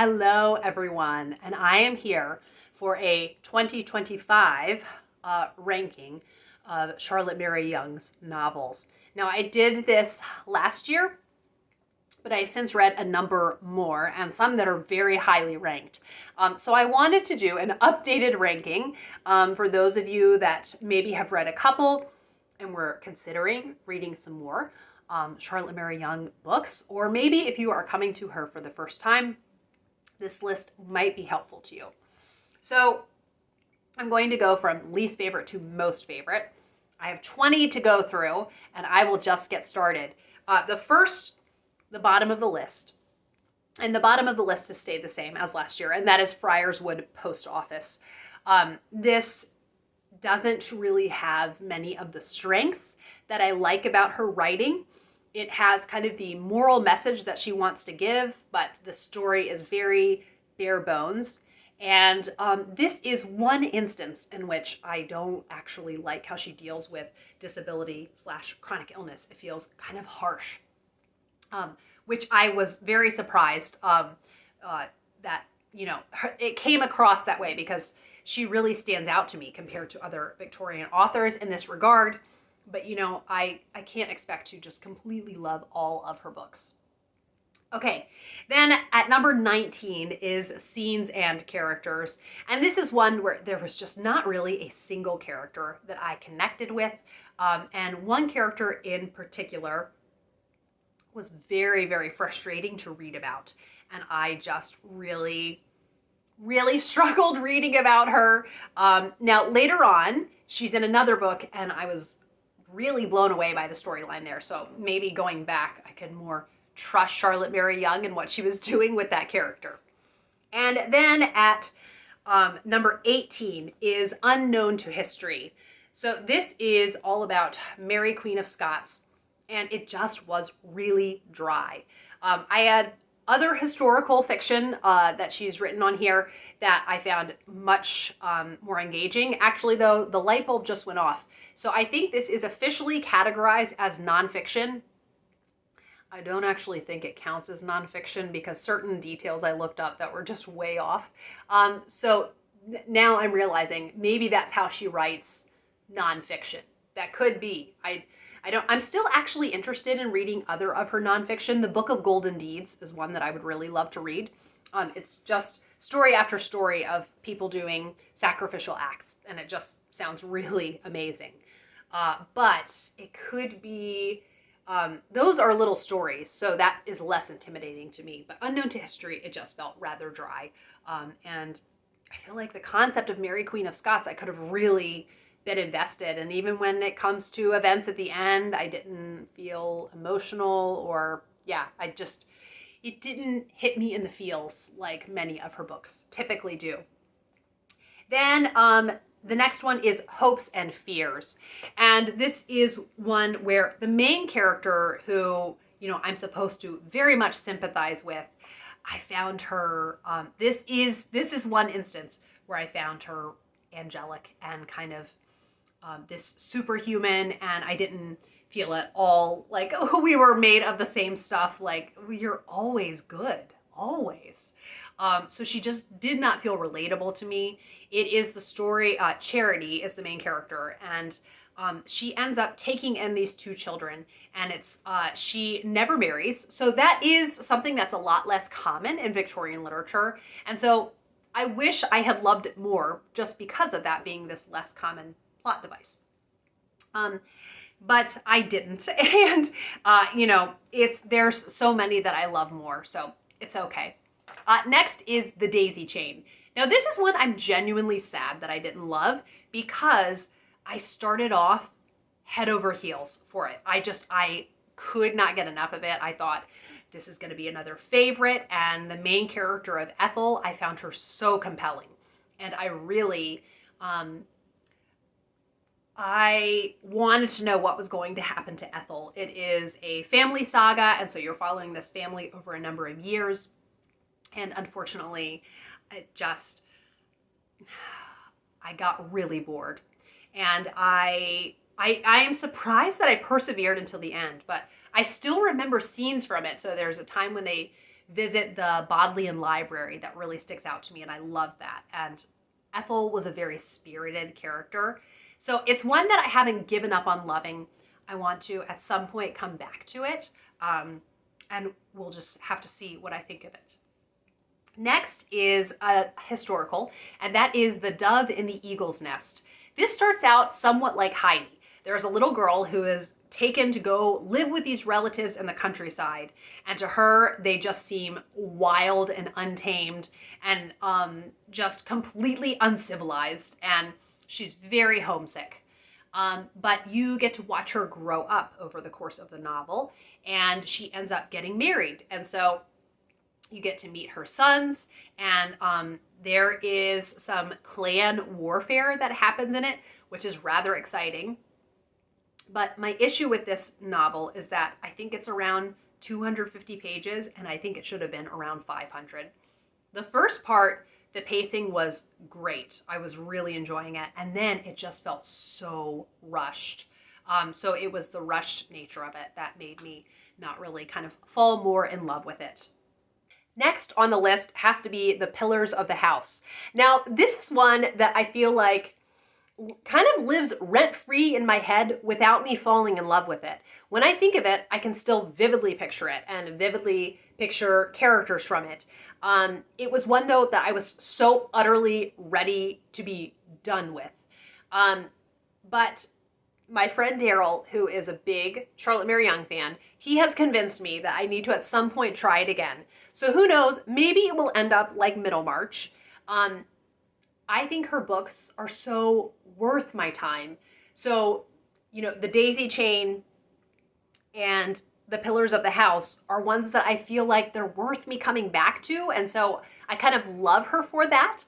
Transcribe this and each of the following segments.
Hello, everyone, and I am here for a 2025 ranking of Charlotte Mary Yonge's novels. Now, I did this last year, but I've since read a number more, and some that are very highly ranked. So I wanted to do an updated ranking for those of you that maybe have read a couple and were considering reading some more Charlotte Mary Yonge books, or maybe if you are coming to her for the first time, this list might be helpful to you. So I'm going to go from least favorite to most favorite. I have 20 to go through, and I will just get started. The bottom of the list, and the bottom of the list has stayed the same as last year, and that is Friarswood Post Office. This doesn't really have many of the strengths that I like about her writing. It has kind of the moral message that she wants to give, but the story is very bare bones. And this is one instance in which I don't actually like how she deals with disability / chronic illness. It feels kind of harsh, which I was very surprised that, it came across that way, because she really stands out to me compared to other Victorian authors in this regard. But, I can't expect to just completely love all of her books. Okay, then at number 19 is Scenes and Characters. And this is one where there was just not really a single character that I connected with. And one character in particular was very, very frustrating to read about. And I just really struggled reading about her. Now, later on, she's in another book, and I was really blown away by the storyline there. So maybe going back, I could more trust Charlotte Mary Yonge and what she was doing with that character. And then at number 18 is Unknown to History. So this is all about Mary, Queen of Scots, and it just was really dry. I had other historical fiction that she's written on here that I found much more engaging. Actually, though, the light bulb just went off. So I think this is officially categorized as nonfiction. I don't actually think it counts as nonfiction because certain details I looked up that were just way off. So now I'm realizing maybe that's how she writes nonfiction. That could be. I'm still actually interested in reading other of her nonfiction. The Book of Golden Deeds is one that I would really love to read. It's just story after story of people doing sacrificial acts, and it just sounds really amazing. But it could be, those are little stories, so that is less intimidating to me. But Unknown to History, it just felt rather dry. And I feel like the concept of Mary, Queen of Scots, I could have really been invested. And even when it comes to events at the end, I didn't feel emotional, or it didn't hit me in the feels like many of her books typically do. Then the next one is Hopes and Fears. And this is one where the main character, who, I'm supposed to very much sympathize with, I found her, this is one instance where I found her angelic and kind of this superhuman, and I didn't feel at all like, oh, we were made of the same stuff. Like, you're always good, always. So she just did not feel relatable to me. It is the story, Charity is the main character, and she ends up taking in these two children, and it's she never marries. So that is something that's a lot less common in Victorian literature. And so I wish I had loved it more just because of that being this less common plot device. But I didn't. And, there's so many that I love more, so it's okay. Next is The Daisy Chain. Now, this is one I'm genuinely sad that I didn't love, because I started off head over heels for it. I could not get enough of it. I thought this is going to be another favorite, and the main character of Ethel, I found her so compelling. And I really, I wanted to know what was going to happen to Ethel. It is a family saga, and so you're following this family over a number of years. And unfortunately, I got really bored. And I am surprised that I persevered until the end, but I still remember scenes from it. So there's a time when they visit the Bodleian Library that really sticks out to me, and I love that. And Ethel was a very spirited character. So it's one that I haven't given up on loving. I want to, at some point, come back to it. And we'll just have to see what I think of it. Next is a historical, and that is The Dove in the Eagle's Nest. This starts out somewhat like Heidi. There's a little girl who is taken to go live with these relatives in the countryside, and to her, they just seem wild and untamed and just completely uncivilized, and she's very homesick. But you get to watch her grow up over the course of the novel, and she ends up getting married. And so you get to meet her sons, and there is some clan warfare that happens in it, which is rather exciting. But my issue with this novel is that I think it's around 250 pages, and I think it should have been around 500. The first part, the pacing was great. I was really enjoying it, and then it just felt so rushed. So it was the rushed nature of it that made me not really kind of fall more in love with it. Next on the list has to be The Pillars of the House. Now, this is one that I feel like kind of lives rent-free in my head without me falling in love with it. When I think of it, I can still vividly picture it and vividly picture characters from it. It was one, though, that I was so utterly ready to be done with. But my friend Daryl, who is a big Charlotte Mary Yonge fan, he has convinced me that I need to at some point try it again. So who knows, maybe it will end up like Middlemarch. I think her books are so worth my time. So, you know, The Daisy Chain and The Pillars of the House are ones that I feel like they're worth me coming back to. And so I kind of love her for that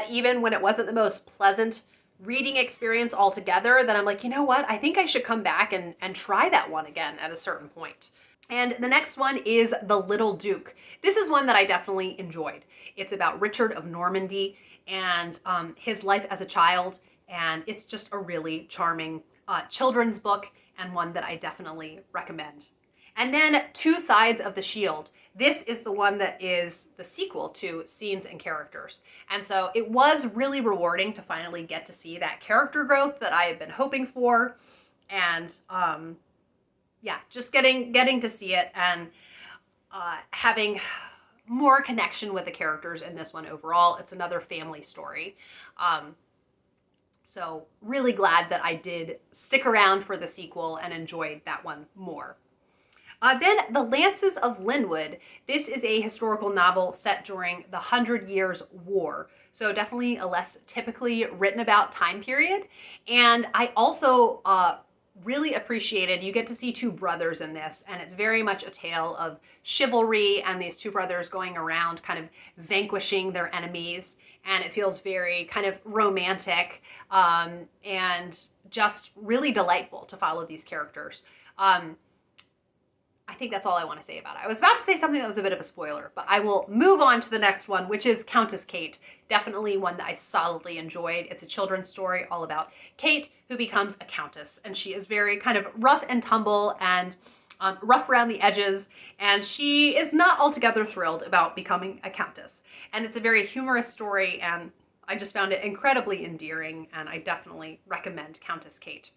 even when it wasn't the most pleasant reading experience altogether, that I'm like, you know what? I think I should come back and try that one again at a certain point. And the next one is The Little Duke. This is one that I definitely enjoyed. It's about Richard of Normandy and his life as a child, and it's just a really charming children's book, and one that I definitely recommend. And then Two Sides of the Shield. This is the one that is the sequel to Scenes and Characters. And so it was really rewarding to finally get to see that character growth that I have been hoping for. And yeah, just getting to see it and having more connection with the characters in this one overall. It's another family story. So really glad that I did stick around for the sequel and enjoyed that one more. Then The Lances of Lynwood. This is a historical novel set during the 100 Years' War. So definitely a less typically written about time period. And I also really appreciated, you get to see two brothers in this, and it's very much a tale of chivalry and these two brothers going around kind of vanquishing their enemies. And it feels very kind of romantic and just really delightful to follow these characters. I think that's all I want to say about it. I was about to say something that was a bit of a spoiler, but I will move on to the next one, which is Countess Kate. Definitely one that I solidly enjoyed. It's a children's story all about Kate, who becomes a countess, and she is very kind of rough and tumble and rough around the edges, and she is not altogether thrilled about becoming a countess. And it's a very humorous story, and I just found it incredibly endearing, and I definitely recommend Countess Kate.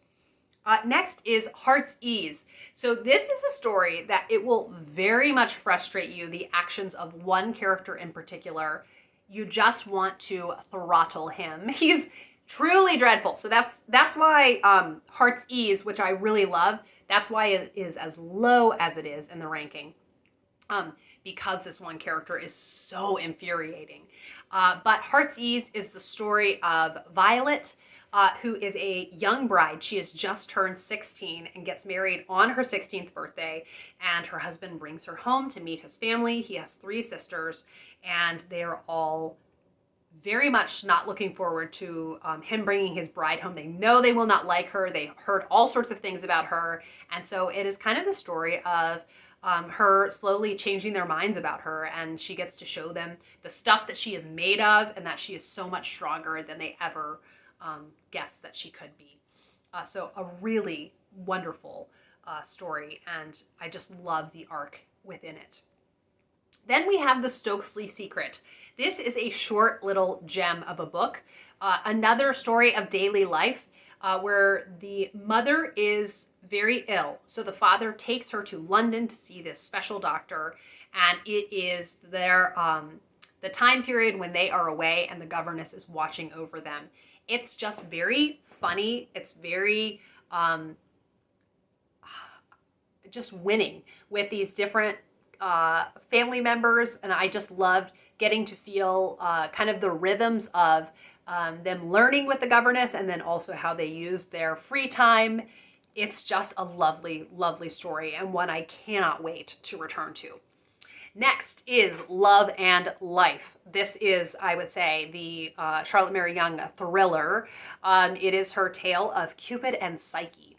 Next is Heartsease. So this is a story that it will very much frustrate you, the actions of one character in particular. You just want to throttle him. He's truly dreadful. So that's why Heartsease, which I really love, that's why it is as low as it is in the ranking. Because this one character is so infuriating. But Heartsease is the story of Violet, who is a young bride. She has just turned 16 and gets married on her 16th birthday, and her husband brings her home to meet his family. He has 3 sisters, and they are all very much not looking forward to him bringing his bride home. They know they will not like her. They heard all sorts of things about her, and so it is kind of the story of her slowly changing their minds about her, and she gets to show them the stuff that she is made of, and that she is so much stronger than they ever guessed that she could be. So a really wonderful story, and I just love the arc within it. Then we have the Stokesley Secret. This is a short little gem of a book. Another story of daily life where the mother is very ill. So the father takes her to London to see this special doctor, and it is their the time period when they are away and the governess is watching over them. It's just very funny. It's very just winning with these different family members, and I just loved getting to feel kind of the rhythms of them learning with the governess and then also how they use their free time. It's just a lovely, lovely story and one I cannot wait to return to. Next is Love and Life. This is, I would say, the Charlotte Mary Yonge thriller. It is her tale of Cupid and Psyche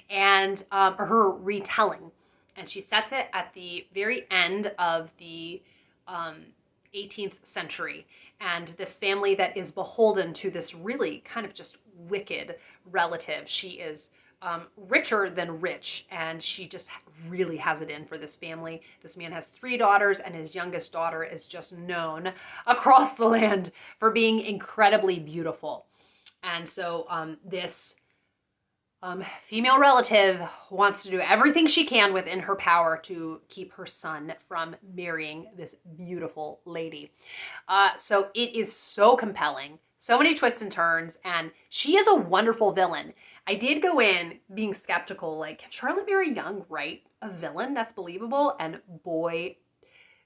and her retelling. And she sets it at the very end of the 18th century. And this family that is beholden to this really kind of just wicked relative. She is richer than rich, and she just really has it in for this family. This man has 3 daughters, and his youngest daughter is just known across the land for being incredibly beautiful. And so this female relative wants to do everything she can within her power to keep her son from marrying this beautiful lady. So it is so compelling, so many twists and turns, and she is a wonderful villain. I did go in being skeptical, like, can Charlotte Mary Yonge write a villain that's believable? And boy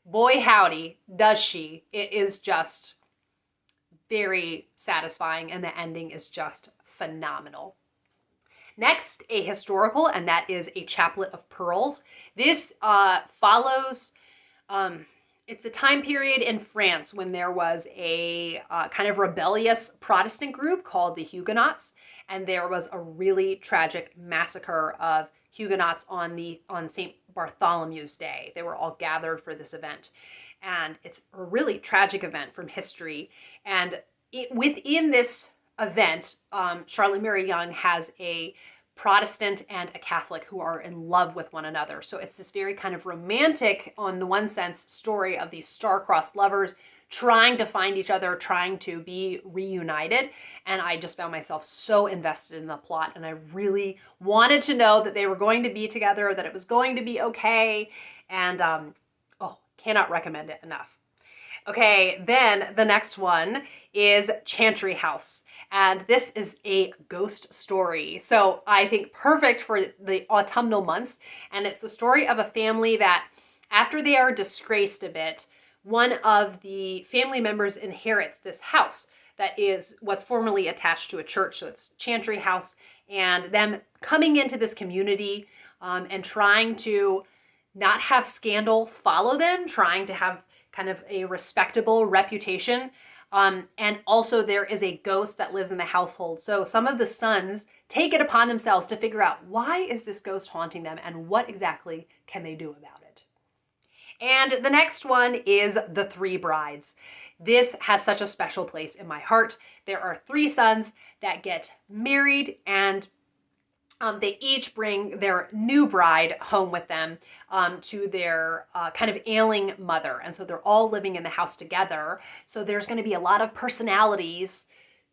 howdy, does she. It is just very satisfying, and the ending is just phenomenal. Next, a historical, and that is A Chaplet of Pearls. This follows, it's a time period in France when there was a kind of rebellious Protestant group called the Huguenots, and there was a really tragic massacre of Huguenots on St. Bartholomew's Day. They were all gathered for this event, and it's a really tragic event from history. And within this event, Charlotte Mary Yonge has a Protestant and a Catholic who are in love with one another. So it's this very kind of romantic, on the one sense, story of these star-crossed lovers trying to find each other, trying to be reunited. And I just found myself so invested in the plot, and I really wanted to know that they were going to be together, that it was going to be okay. And cannot recommend it enough. Okay, then the next one is Chantry House. And this is a ghost story. So I think perfect for the autumnal months. And it's the story of a family that, after they are disgraced a bit, one of the family members inherits this house that was formerly attached to a church. So it's Chantry House, and them coming into this community and trying to not have scandal follow them, trying to have kind of a respectable reputation. And also there is a ghost that lives in the household. So some of the sons take it upon themselves to figure out, why is this ghost haunting them and what exactly can they do about it? And the next one is The Three Brides. This has such a special place in my heart. There are 3 sons that get married, and they each bring their new bride home with them to their kind of ailing mother. And so they're all living in the house together. So there's going to be a lot of personalities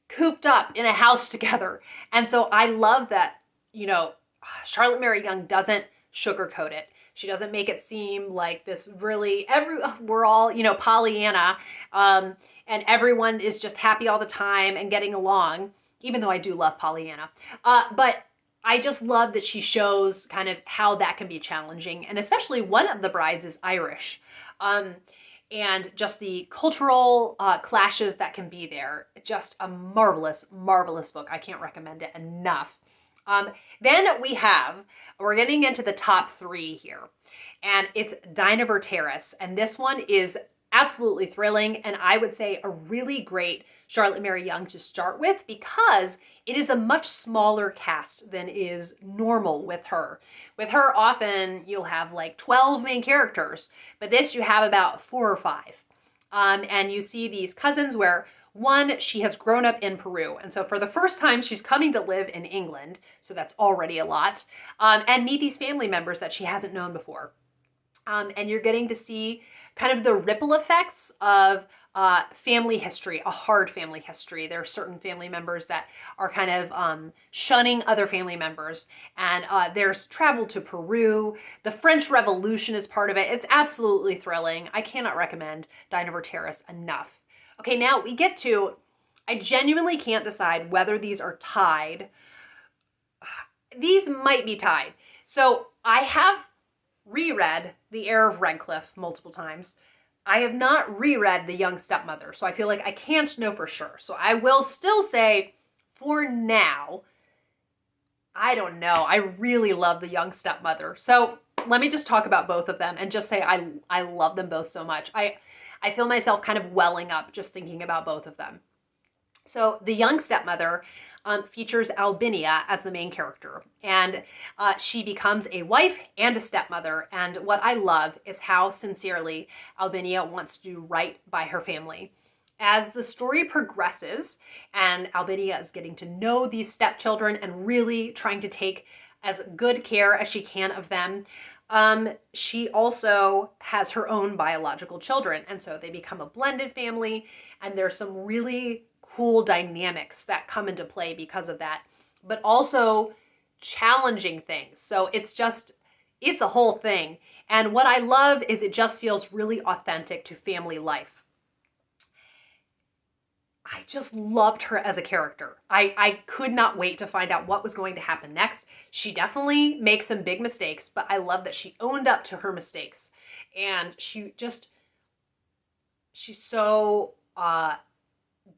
cooped up in a house together. And so I love that, Charlotte Mary Yonge doesn't sugarcoat it. She doesn't make it seem like this really, we're all, Pollyanna, and everyone is just happy all the time and getting along, even though I do love Pollyanna. But I just love that she shows kind of how that can be challenging. And especially one of the brides is Irish. And just the cultural clashes that can be there. Just a marvelous, marvelous book. I can't recommend it enough. Then we're getting into the top 3 here. And it's Dynevor Terrace. And this one is absolutely thrilling, and I would say a really great Charlotte Mary Yonge to start with, because it is a much smaller cast than is normal with her. With her, often you'll have like 12 main characters, but this you have about 4 or 5. And you see these cousins where one, she has grown up in Peru, and so for the first time she's coming to live in England, so that's already a lot, and meet these family members that she hasn't known before. And you're getting to see kind of the ripple effects of family history, a hard family history. There are certain family members that are kind of shunning other family members, and there's travel to Peru. The French Revolution is part of it. It's absolutely thrilling. I cannot recommend Dynevor Terrace enough. Okay, now we get to, I genuinely can't decide whether these are tied. These might be tied. So I have reread The Heir of Redclyffe multiple times. I have not reread The Young Stepmother, so I feel like I can't know for sure. So I will still say, for now, I don't know. I really love The Young Stepmother. So let me just talk about both of them and just say I love them both so much. I feel myself kind of welling up just thinking about both of them. So The Young Stepmother features Albinia as the main character, and she becomes a wife and a stepmother. And what I love is how sincerely Albinia wants to do right by her family. As the story progresses and Albinia is getting to know these stepchildren and really trying to take as good care as she can of them, she also has her own biological children. And so they become a blended family, and there's some really cool dynamics that come into play because of that, but also challenging things. So it's a whole thing. And what I love is it just feels really authentic to family life. I just loved her as a character. I could not wait to find out what was going to happen next. She definitely makes some big mistakes, but I love that she owned up to her mistakes. And she's so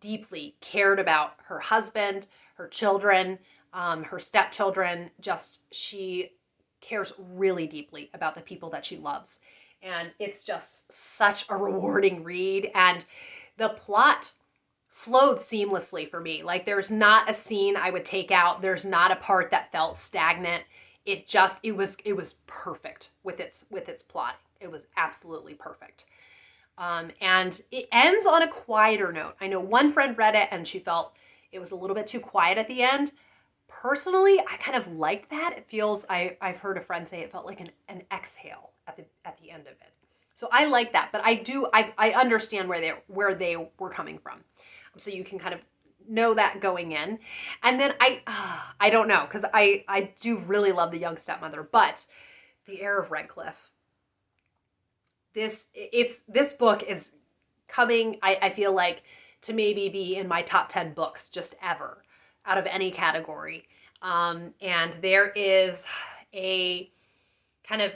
deeply cared about her husband, her children, her stepchildren. She cares really deeply about the people that she loves. And it's just such a rewarding read. And the plot flowed seamlessly for me. Like, there's not a scene I would take out. There's not a part that felt stagnant. It was perfect with its plotting. It was absolutely perfect. And it ends on a quieter note. I know one friend read it and she felt it was a little bit too quiet at the end. Personally, I kind of like that. It feels, I've heard a friend say it felt like an exhale at the end of it. So I like that, but I understand where they were coming from. So you can kind of know that going in. And then I don't know, because I do really love The Young Stepmother, but The Heir of Redclyffe, this book is coming, I feel like, to maybe be in my top 10 books just ever, out of any category. And there is a kind of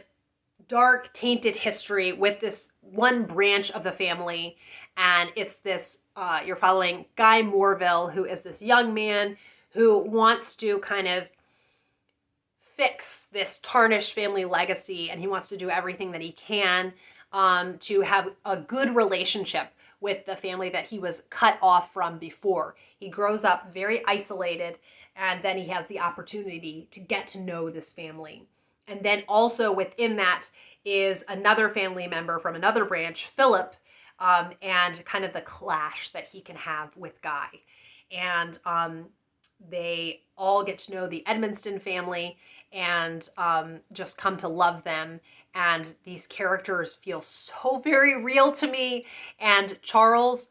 dark, tainted history with this one branch of the family. And it's this, you're following Guy Morville, who is this young man who wants to kind of fix this tarnished family legacy. And he wants to do everything that he can to have a good relationship with the family that he was cut off from before. He grows up very isolated, and then he has the opportunity to get to know this family. And then also within that is another family member from another branch, Philip, and kind of the clash that he can have with Guy. And they all get to know the Edmonston family and just come to love them. And these characters feel so very real to me. And Charles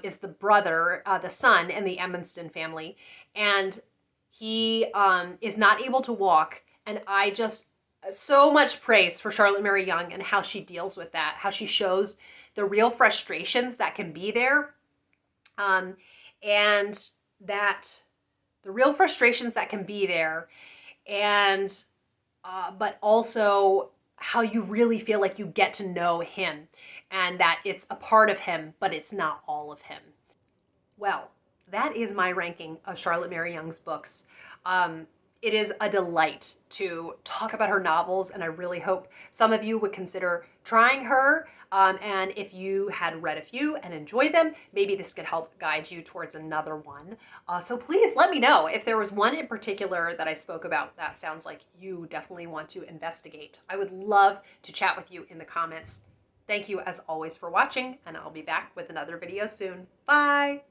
is the brother, the son in the Edmonston family. And he is not able to walk. And I just, so much praise for Charlotte Mary Yonge and how she deals with that, how she shows the real frustrations that can be there. And that the real frustrations that can be there. And, but also how you really feel like you get to know him and that it's a part of him, but it's not all of him. Well, that is my ranking of Charlotte Mary Yonge's books. It is a delight to talk about her novels, and I really hope some of you would consider trying her. And if you had read a few and enjoyed them, maybe this could help guide you towards another one. So please let me know if there was one in particular that I spoke about that sounds like you definitely want to investigate. I would love to chat with you in the comments. Thank you as always for watching, and I'll be back with another video soon. Bye!